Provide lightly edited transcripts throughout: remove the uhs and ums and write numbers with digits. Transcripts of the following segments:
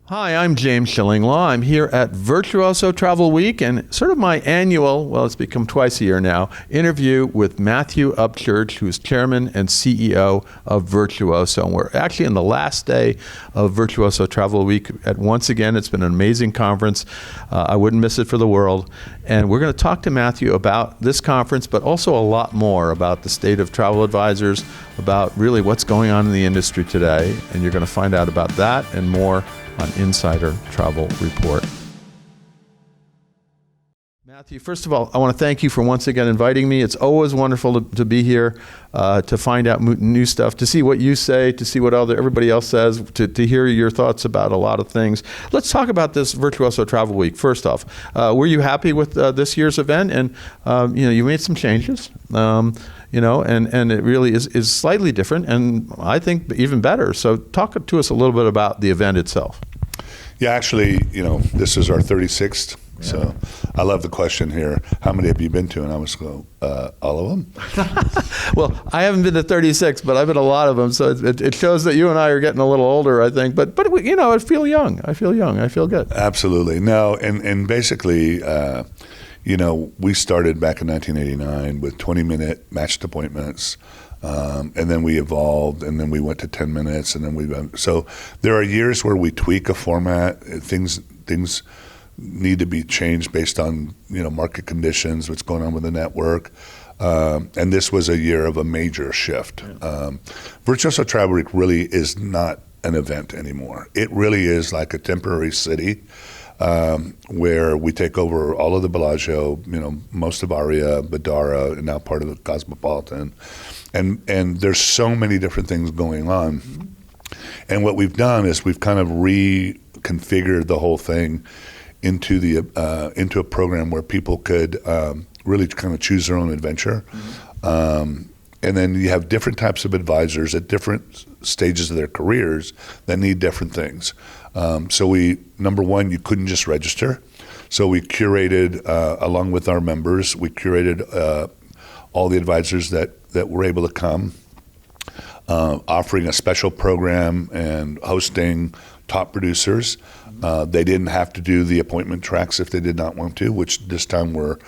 Hi, I'm James Shillinglaw. I'm here at Virtuoso Travel Week and sort of my annual, well, it's become twice a year now, interview with Matthew Upchurch, who's chairman and CEO of Virtuoso. And we're actually in the last day of Virtuoso Travel Week. Once again, it's been an amazing conference. I wouldn't miss it for the world. And we're going to talk to Matthew about this conference, but also a lot more about the state of travel advisors, about really what's going on in the industry today. And you're going to find out about that and more on Insider Travel Report. Matthew, first of all, I want to thank you for once again inviting me. It's always wonderful to be here, to find out new stuff, to see what you say, to see what everybody else says, to hear your thoughts about a lot of things. Let's talk about this Virtuoso Travel Week. First off, were you happy with this year's event? And you made some changes. And it really is slightly different, and I think even better. So talk to us a little bit about the event itself. Yeah, actually, this is our 36th. Yeah. So I love the question here. How many have you been to? And I was going, all of them? Well, I haven't been to 36, but I've been to a lot of them. So it shows that you and I are getting a little older, I think. But I feel young. I feel good. Absolutely. No, and basically, we started back in 1989 with 20-minute matched appointments, and then we evolved, and then we went to 10 minutes, and then so there are years where we tweak a format. Things need to be changed based on market conditions, what's going on with the network, and this was a year of a major shift. Virtuoso Travel Week really is not an event anymore. It really is like a temporary city. Where we take over all of the Bellagio, most of Aria, Badara, and now part of the Cosmopolitan. And there's so many different things going on. Mm-hmm. And what we've done is we've kind of reconfigured the whole thing into a program where people could really kind of choose their own adventure. Mm-hmm. And then you have different types of advisors at different stages of their careers that need different things. So number one, you couldn't just register. So we curated, along with our members, we curated all the advisors that were able to come, offering a special program and hosting top producers. They didn't have to do the appointment tracks if they did not want to, which this time were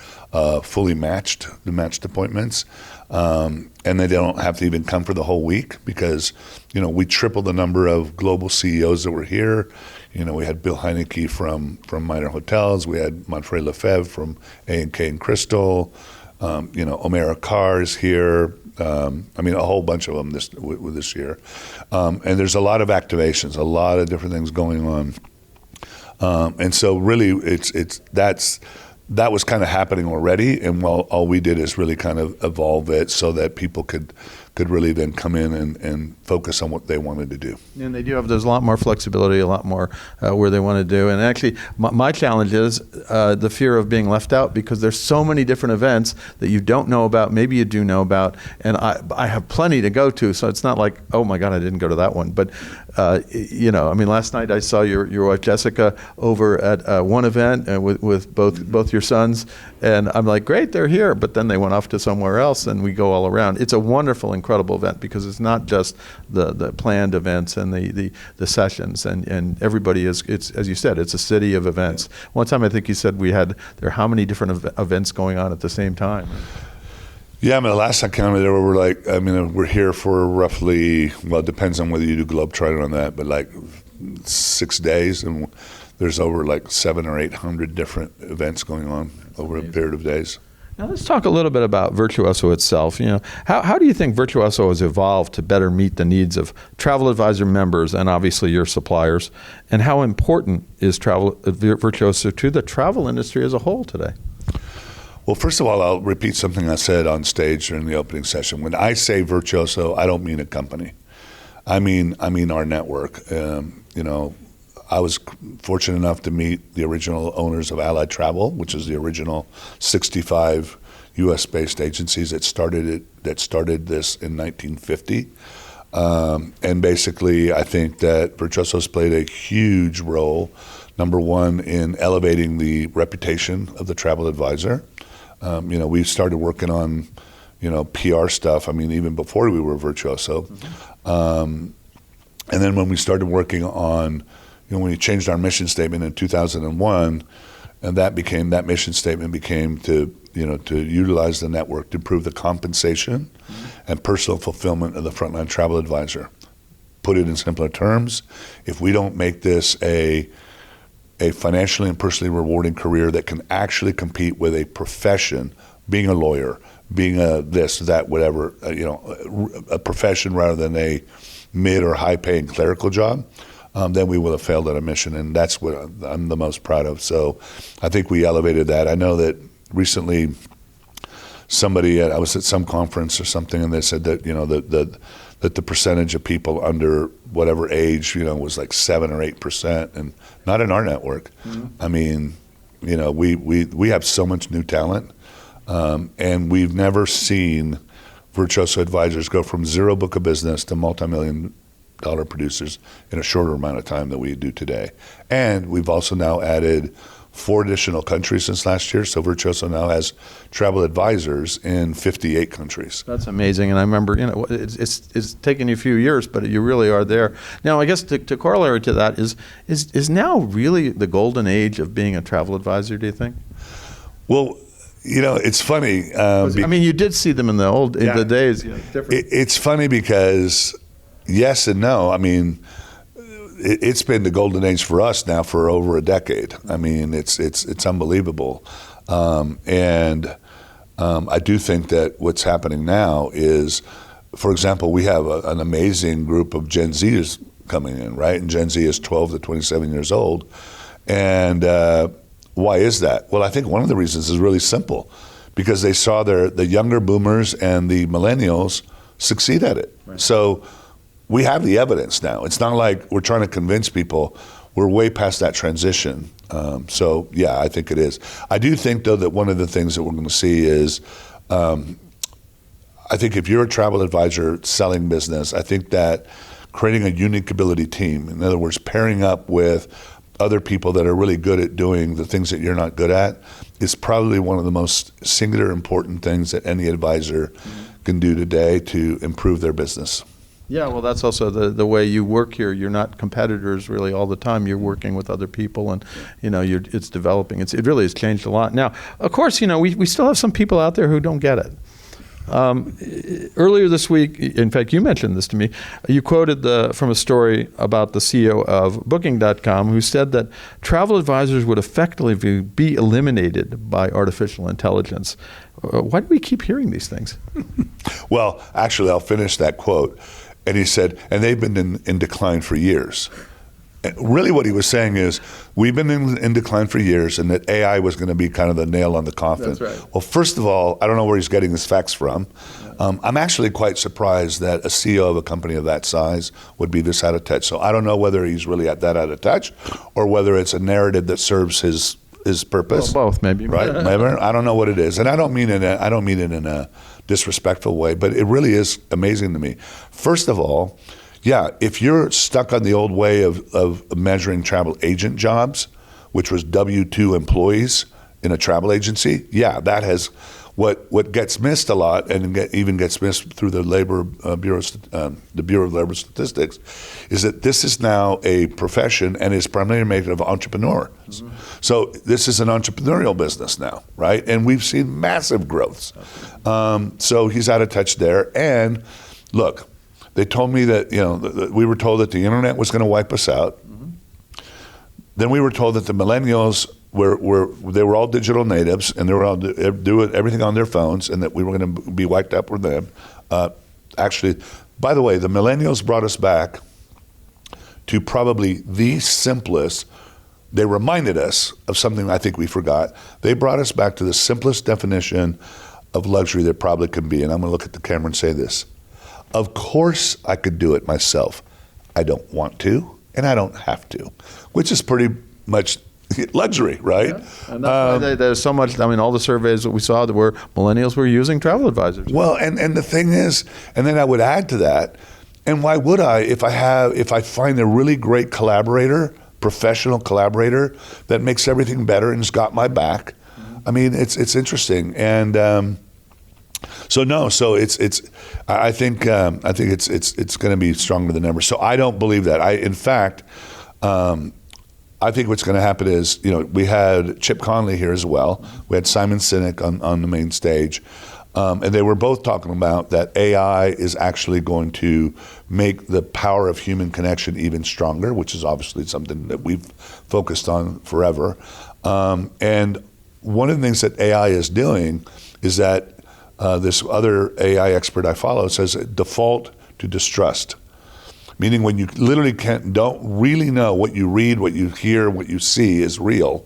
fully matched, the matched appointments. And they don't have to even come for the whole week because, we tripled the number of global CEOs that were here. We had Bill Heineke from Minor Hotels. We had Manfred Lefebvre from A&K and Crystal. Omer Carr's here. A whole bunch of them this year. And there's a lot of activations, a lot of different things going on. And so really that was kind of happening already, and all we did is really kind of evolve it so that people could really then come in and focus on what they wanted to do. And they do have, there's a lot more flexibility, a lot more where they want to do. And actually, my challenge is the fear of being left out because there's so many different events that you don't know about, maybe you do know about, and I have plenty to go to, so it's not like, oh my God, I didn't go to that one. But, last night I saw your wife Jessica over at one event with both your sons, and I'm like, great, they're here, but then they went off to somewhere else, and we go all around. It's a wonderful, incredible event because it's not just the planned events and the sessions, and everybody it's as you said, it's a city of events. Yeah. One time I think you said there are how many different events going on at the same time? Yeah, the last I counted, there were we're here for roughly, well, it depends on whether you do Globetrotting on that, but 6 days, and there's over 700 or 800 different events going on over a period of days. Now let's talk a little bit about Virtuoso itself. How do you think Virtuoso has evolved to better meet the needs of travel advisor members and obviously your suppliers? And how important is Virtuoso to the travel industry as a whole today? Well, first of all, I'll repeat something I said on stage during the opening session. When I say Virtuoso, I don't mean a company. I mean our network. I was fortunate enough to meet the original owners of Allied Travel, which is the original 65 U.S.-based agencies that started this in 1950. And basically, I think that Virtuoso's played a huge role, number one, in elevating the reputation of the travel advisor. We started working on, PR stuff, even before we were Virtuoso. Mm-hmm. And then when we started working on, when we changed our mission statement in 2001, and that mission statement became to utilize the network to improve the compensation and personal fulfillment of the frontline travel advisor. Put it in simpler terms, if we don't make this a financially and personally rewarding career that can actually compete with a profession, being a lawyer, being a this, that, whatever, a profession rather than a mid or high paying clerical job, then we will have failed at a mission, and that's what I'm the most proud of. So I think we elevated that. I know that recently I was at some conference or something, and they said that that the percentage of people under whatever age was like 7 or 8%, and not in our network. I mean, we have so much new talent, and we've never seen Virtuoso advisors go from zero book of business to multi-million-dollar producers in a shorter amount of time than we do today. And we've also now added 4 additional countries since last year. So Virtuoso now has travel advisors in 58 countries. That's amazing. And I remember, it's taken you a few years, but you really are there. Now, I guess to corollary to that is now really the golden age of being a travel advisor, do you think? Well, it's funny. You did see them in the days. Different. It's funny because yes and no. I mean, it's been the golden age for us now for over a decade. I mean, it's unbelievable. And I do think that what's happening now is, for example, we have an amazing group of Gen Zers coming in, right? And Gen Z is 12 to 27 years old. And why is that? Well, I think one of the reasons is really simple, because they saw the younger boomers and the millennials succeed at it. Right. So we have the evidence now. It's not like we're trying to convince people. We're way past that transition. So, yeah, I think it is. I do think, though, that one of the things that we're going to see is I think if you're a travel advisor selling business, I think that creating a unique ability team, in other words, pairing up with other people that are really good at doing the things that you're not good at, is probably one of the most singular important things that any advisor can do today to improve their business. Yeah, well, that's also the way you work here. You're not competitors really all the time. You're working with other people, and it's developing. It really has changed a lot. Now, of course, we still have some people out there who don't get it. Earlier this week, in fact, you mentioned this to me. You quoted from a story about the CEO of Booking.com, who said that travel advisors would effectively be eliminated by artificial intelligence. Why do we keep hearing these things? Well, actually, I'll finish that quote. And he said, and they've been in decline for years. And really what he was saying is, we've been in decline for years, and that AI was going to be kind of the nail on the coffin. That's right. Well, first of all, I don't know where he's getting his facts from. I'm actually quite surprised that a CEO of a company of that size would be this out of touch. So I don't know whether he's really that out of touch, or whether it's a narrative that serves his purpose. Well, both, maybe. Right? Maybe. I don't know what it is, and I don't mean it in a disrespectful way, but it really is amazing to me. First of all, yeah, if you're stuck on the old way of measuring travel agent jobs, which was W-2 employees in a travel agency, yeah, that has what gets missed a lot, and even gets missed through the the Bureau of Labor Statistics, is that this is now a profession and is primarily made of entrepreneurs. Mm-hmm. So this is an entrepreneurial business now, right? And we've seen massive growths. So he's out of touch there. And look, they told me that we were told that the internet was going to wipe us out. Mm-hmm. Then we were told that the millennials they were all digital natives, and they were all doing everything on their phones, and that we were going to be wiped out with them. Actually, by the way, the millennials brought us back to probably the simplest. They reminded us of something I think we forgot. They brought us back to the simplest definition of luxury there probably can be. And I'm going to look at the camera and say this. Of course I could do it myself. I don't want to, and I don't have to, which is pretty much luxury, right? Yeah. And that's why there's so much. I mean, all the surveys that we saw that were millennials were using travel advisors. Well, and the thing is, and then I would add to that, and why would I if I find a really great collaborator, professional collaborator that makes everything better and has got my back? Mm-hmm. I mean, it's interesting, and I think it's going to be stronger than ever. So I don't believe that. In fact. I think what's going to happen is, we had Chip Conley here as well. We had Simon Sinek on the main stage. And they were both talking about that AI is actually going to make the power of human connection even stronger, which is obviously something that we've focused on forever. And one of the things that AI is doing is that this other AI expert I follow says default to distrust. Meaning when you literally don't really know what you read, what you hear, what you see is real,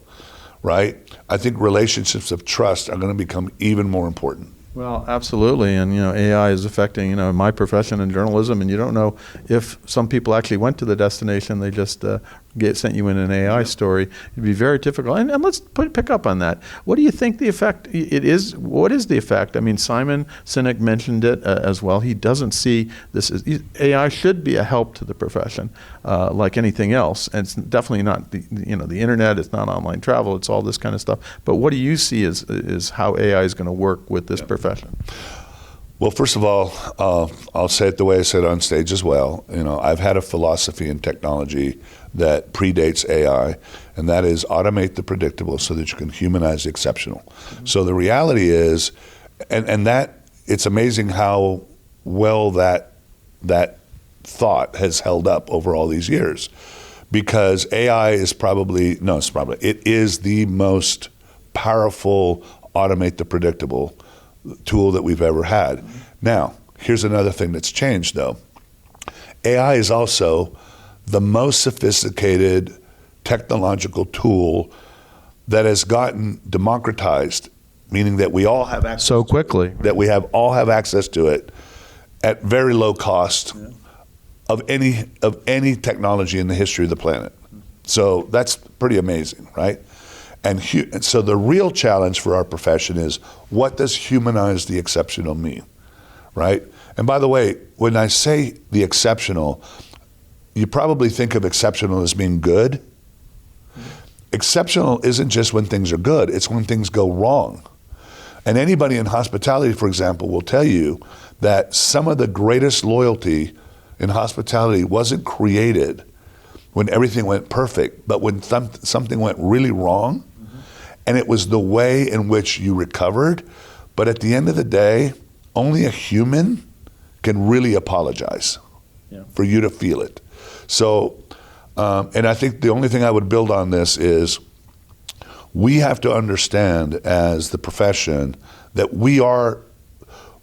right? I think relationships of trust are going to become even more important. Well, absolutely, and AI is affecting my profession in journalism, and you don't know if some people actually went to the destination. They just sent you in an AI story. It'd be very difficult. And let's pick up on that. What do you think the effect it is? What is the effect? I mean, Simon Sinek mentioned it as well. He doesn't see this as AI should be a help to the profession, like anything else. And it's definitely not the internet. It's not online travel. It's all this kind of stuff. But what do you see is how AI is going to work with this profession? Well, first of all, I'll say it the way I said on stage as well. I've had a philosophy in technology that predates AI, and that is automate the predictable so that you can humanize the exceptional. Mm-hmm. So the reality is, and that it's amazing how well that thought has held up over all these years, because AI is it is the most powerful automate the predictable tool that we've ever had. Mm-hmm. Now, here's another thing that's changed though. AI is also the most sophisticated technological tool that has gotten democratized, meaning that we all have access so quickly, all have access to it at very low cost of any technology in the history of the planet. So that's pretty amazing, right? And so the real challenge for our profession is, what does humanize the exceptional mean, right? And by the way, when I say the exceptional, you probably think of exceptional as being good. Mm-hmm. Exceptional isn't just when things are good, it's when things go wrong. And anybody in hospitality, for example, will tell you that some of the greatest loyalty in hospitality wasn't created when everything went perfect, but when something went really wrong. And it was the way in which you recovered. But at the end of the day, only a human can really apologize for you to feel it. So, and I think the only thing I would build on this is we have to understand as the profession that we're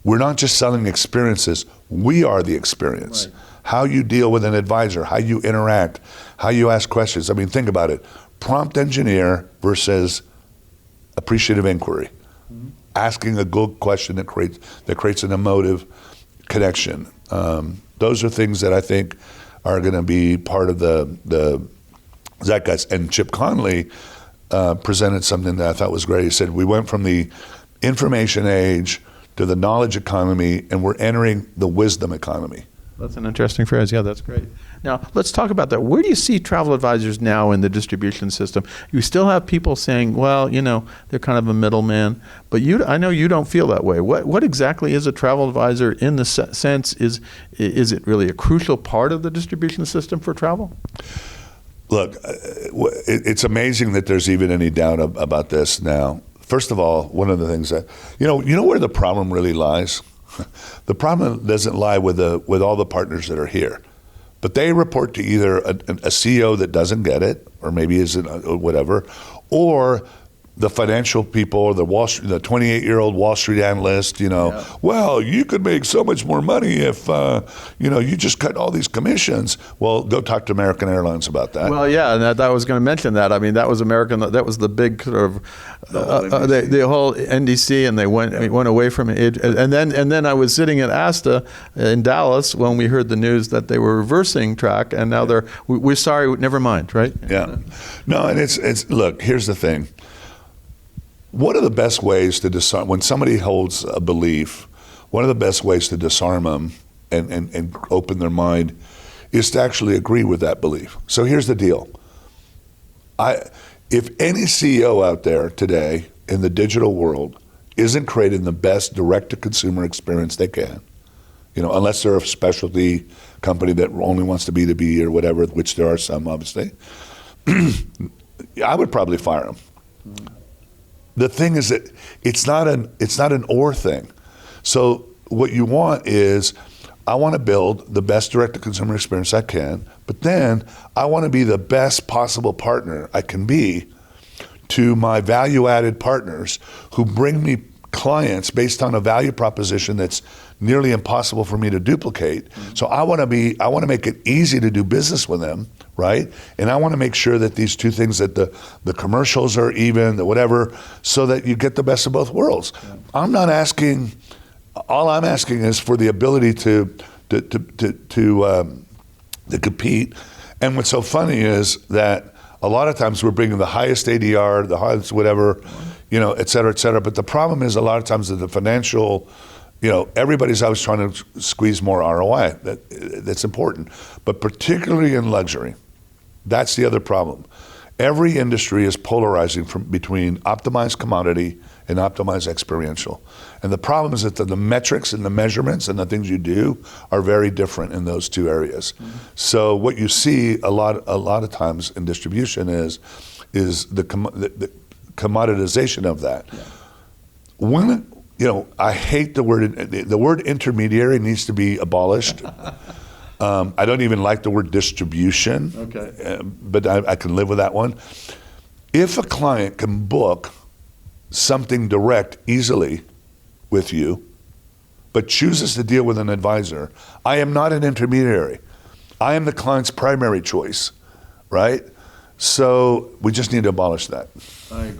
not just selling experiences, we are the experience. Right. How you deal with an advisor, how you interact, how you ask questions. I mean, think about it. Prompt engineer versus appreciative inquiry, mm-hmm. Asking a good question that creates an emotive connection. Those are things that I think are going to be part of the zeitgeist. And Chip Conley presented something that I thought was great. He said, we went from the information age to the knowledge economy, and we're entering the wisdom economy. That's an interesting phrase. Yeah, that's great. Now, let's talk about that. Where do you see travel advisors now in the distribution system? You still have people saying, well, they're kind of a middleman, but I know you don't feel that way. What exactly is a travel advisor in the sense? Is it really a crucial part of the distribution system for travel? Look, it's amazing that there's even any doubt about this now. First of all, one of the things that, you know where the problem really lies? The problem doesn't lie with all the partners that are here, but they report to either a CEO that doesn't get it, or maybe isn't, or whatever, or the financial people, or the 28-year-old Wall Street analyst. Well, you could make so much more money if you just cut all these commissions. Well, go talk to American Airlines about that. Well, yeah, and I was going to mention that. I mean, that was American. That was the big sort of the whole NDC, and they went away from it. And then I was sitting at ASTA in Dallas when we heard the news that they were reversing track, and now we're sorry, never mind, right? Yeah, no, and it's look. Here's the thing. One of the best ways to disarm, when somebody holds a belief, one of the best ways to disarm them and open their mind is to actually agree with that belief. So here's the deal. If any CEO out there today in the digital world isn't creating the best direct-to-consumer experience they can, unless they're a specialty company that only wants to B2B or whatever, which there are some, obviously, I would probably fire them. The thing is that it's not an or thing. So what you want is, I want to build the best direct-to-consumer experience I can, but then I want to be the best possible partner I can be to my value-added partners who bring me clients based on a value proposition that's nearly impossible for me to duplicate. So I want to make it easy to do business with them, right? And I want to make sure that these two things, that the commercials are even, the whatever, so that you get the best of both worlds. Yeah. All I'm asking is for the ability to compete. And what's so funny is that a lot of times we're bringing the highest ADR, the highest whatever, et cetera, et cetera. But the problem is a lot of times that the financial, everybody's always trying to squeeze more ROI. That's important. But particularly in luxury, that's the other problem. Every industry is polarizing between optimized commodity and optimized experiential. And the problem is that the metrics and the measurements and the things you do are very different in those two areas. Mm-hmm. So what you see a lot of times in distribution is the commoditization of that. Yeah. When I hate the word intermediary needs to be abolished. I don't even like the word distribution. Okay. But I can live with that one. If a client can book something direct easily with you, but chooses to deal with an advisor, I am not an intermediary. I am the client's primary choice, right? So we just need to abolish that.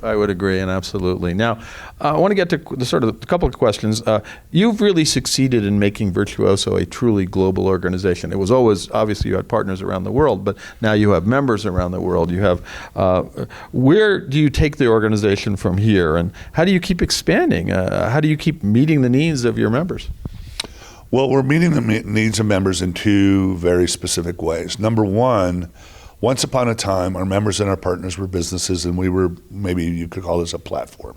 I would agree, and absolutely. Now, I want to get to the sort of a couple of questions. You've really succeeded in making Virtuoso a truly global organization. It was always, obviously, you had partners around the world, but now you have members around the world. You have, where do you take the organization from here, and how do you keep expanding? How do you keep meeting the needs of your members? Well, we're meeting the needs of members in two very specific ways. Number one, once upon a time, our members and our partners were businesses, and we were, maybe you could call this a platform.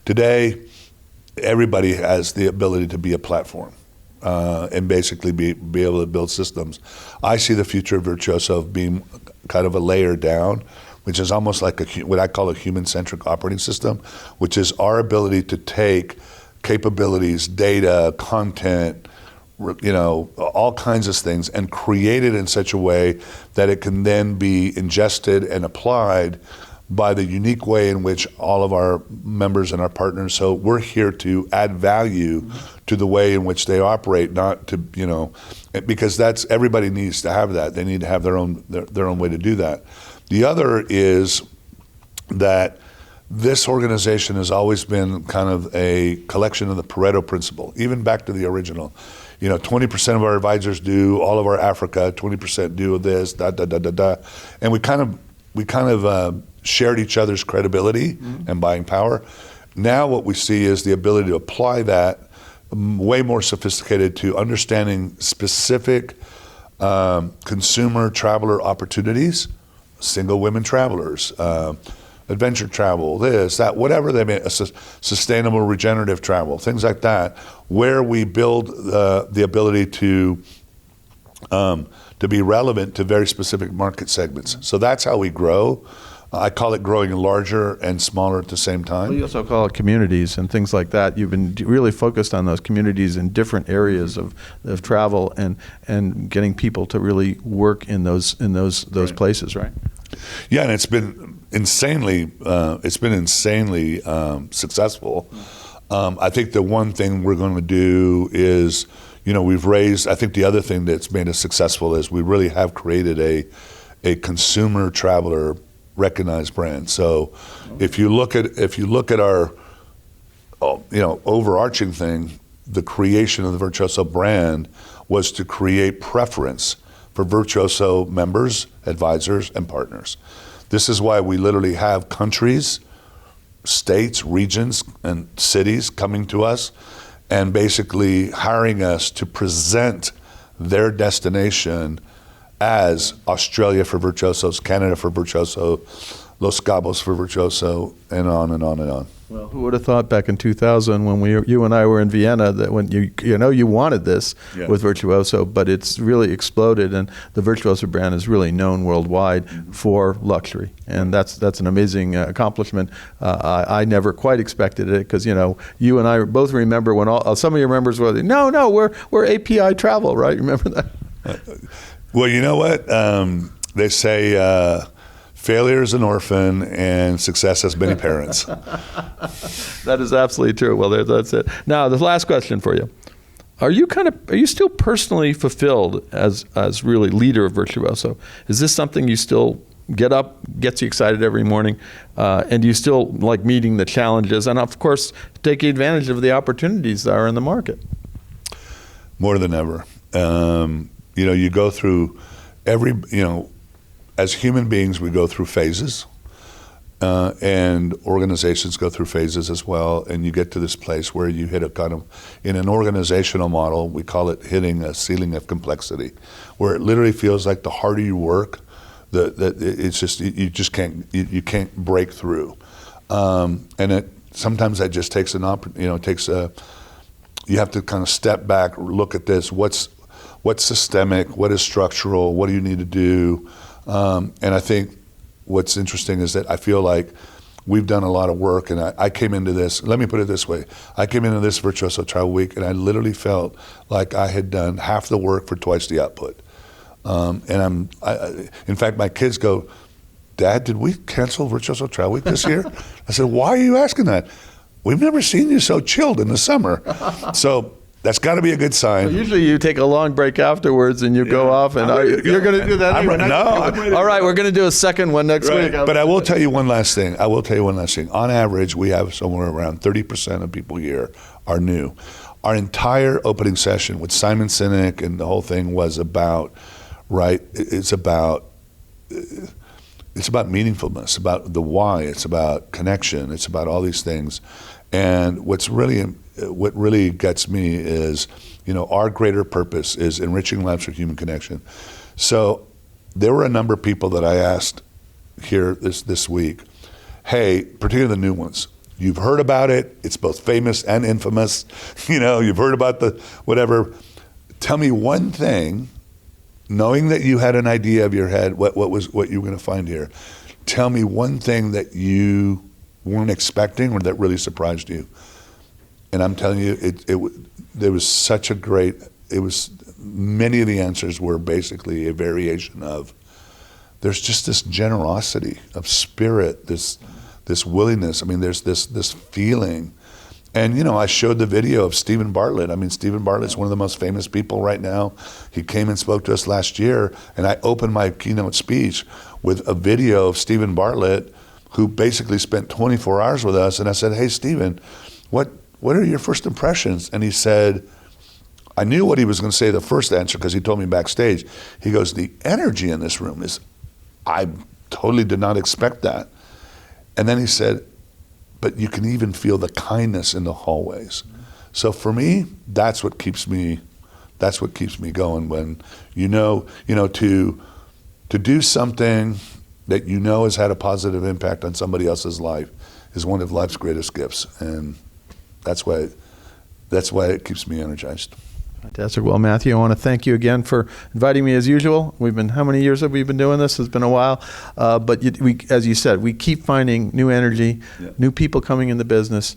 Today, everybody has the ability to be a platform and basically be able to build systems. I see the future of Virtuoso being kind of a layer down, which is almost like what I call a human-centric operating system, which is our ability to take capabilities, data, content, all kinds of things, and create it in such a way that it can then be ingested and applied by the unique way in which all of our members and our partners. So we're here to add value to the way in which they operate, not to, because everybody needs to have that. They need to have their own way to do that. The other is that this organization has always been kind of a collection of the Pareto principle, even back to the original. 20% of our advisors do all of our Africa, 20% do this, and we kind of shared each other's credibility and buying power. Now what we see is the ability to apply that way more sophisticated to understanding specific consumer traveler opportunities, single women travelers, adventure travel, this, that, whatever they may, sustainable regenerative travel, things like that, where we build the ability to be relevant to very specific market segments. So that's how we grow. I call it growing larger and smaller at the same time. Well, you also call it communities and things like that. You've been really focused on those communities in different areas of travel and getting people to really work in those right. places, right? Yeah, and it's been insanely successful. I think the one thing we're going to do is, we've raised. I think the other thing that's made us successful is we really have created a consumer traveler recognized brand. So, if you look at our, overarching thing, the creation of the Virtuoso brand was to create preference for Virtuoso members, advisors, and partners. This is why we literally have countries, states, regions, and cities coming to us and basically hiring us to present their destination as Australia for Virtuosos, Canada for Virtuoso, Los Cabos for Virtuoso, and on and on and on. Well, who would have thought back in 2000 when you and I were in Vienna that when you wanted this with Virtuoso, but it's really exploded, and the Virtuoso brand is really known worldwide for luxury, and that's an amazing accomplishment. I never quite expected it because you and I both remember when some of your members were we're API Travel, right? Remember that? Well, you know what they say. Failure is an orphan, and success has many parents. That is absolutely true. Well, that's it. Now, the last question for you: Are you still personally fulfilled as really leader of Virtuoso? Is this something you still gets you excited every morning, and do you still like meeting the challenges, and of course taking advantage of the opportunities that are in the market? More than ever. You go through as human beings, we go through phases, and organizations go through phases as well, and you get to this place where you hit a kind of, in an organizational model, we call it hitting a ceiling of complexity, where it literally feels like the harder you work, it's just, you can't break through. And sometimes that just takes you have to kind of step back, look at this, what's systemic, what is structural, what do you need to do? And I think what's interesting is that I feel like we've done a lot of work, and I came into this, let me put it this way, I came into this Virtuoso Travel Week, and I literally felt like I had done half the work for twice the output. In fact, my kids go, Dad, did we cancel Virtuoso Travel Week this year? I said, why are you asking that? We've never seen you so chilled in the summer. So that's got to be a good sign. Well, usually you take a long break afterwards and you go off, and you're going to do that anyway. All right, we're going to do a second one next week. But I will tell you one last thing. On average, we have somewhere around 30% of people here are new. Our entire opening session with Simon Sinek and the whole thing was about, it's about meaningfulness, about the why, it's about connection, it's about all these things. And what really gets me is, our greater purpose is enriching lives for human connection. So there were a number of people that I asked here this week, hey, particularly the new ones, you've heard about it, it's both famous and infamous, you've heard about the whatever. Tell me one thing, knowing that you had an idea of your head, what you were going to find here. Tell me one thing that you weren't expecting or that really surprised you. And I'm telling you, there was such a great, many of the answers were basically a variation of, there's just this generosity of spirit, this willingness. I mean, there's this feeling. And, I showed the video of Stephen Bartlett. I mean, Stephen Bartlett's one of the most famous people right now. He came and spoke to us last year, and I opened my keynote speech with a video of Stephen Bartlett, who basically spent 24 hours with us. And I said, hey, Stephen, what are your first impressions? And he said, I knew what he was going to say the first answer because he told me backstage. He goes, the energy in this room I totally did not expect that. And then he said, but you can even feel the kindness in the hallways. So for me, that's what keeps me going when, to do something that has had a positive impact on somebody else's life is one of life's greatest gifts. And that's why it keeps me energized. Fantastic. Well, Matthew, I want to thank you again for inviting me as usual. How many years have we been doing this? It's been a while. But as you said, we keep finding new energy, new people coming in the business.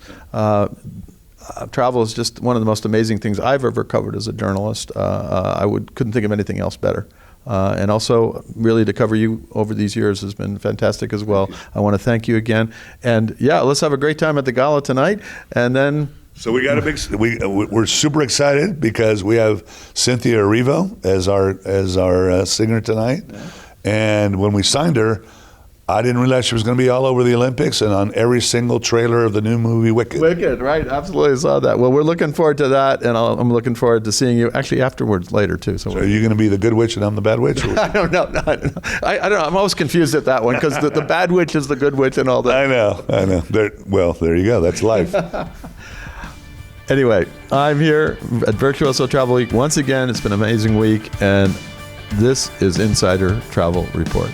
Travel is just one of the most amazing things I've ever covered as a journalist. Couldn't think of anything else better. And also, really, to cover you over these years has been fantastic as well. I want to thank you again. And let's have a great time at the gala tonight. And then. So we got we're super excited because we have Cynthia Erivo as our singer tonight. Yeah. And when we signed her, I didn't realize she was going to be all over the Olympics and on every single trailer of the new movie Wicked. Wicked, right? Absolutely saw that. Well, we're looking forward to that, and I'm looking forward to seeing you actually afterwards later too. So are you going to be the good witch and I'm the bad witch? I don't know. I don't know. I'm always confused at that one because the bad witch is the good witch and all that. I know. There you go. That's life. Anyway, I'm here at Virtuoso Travel Week once again. It's been an amazing week, and this is Insider Travel Report.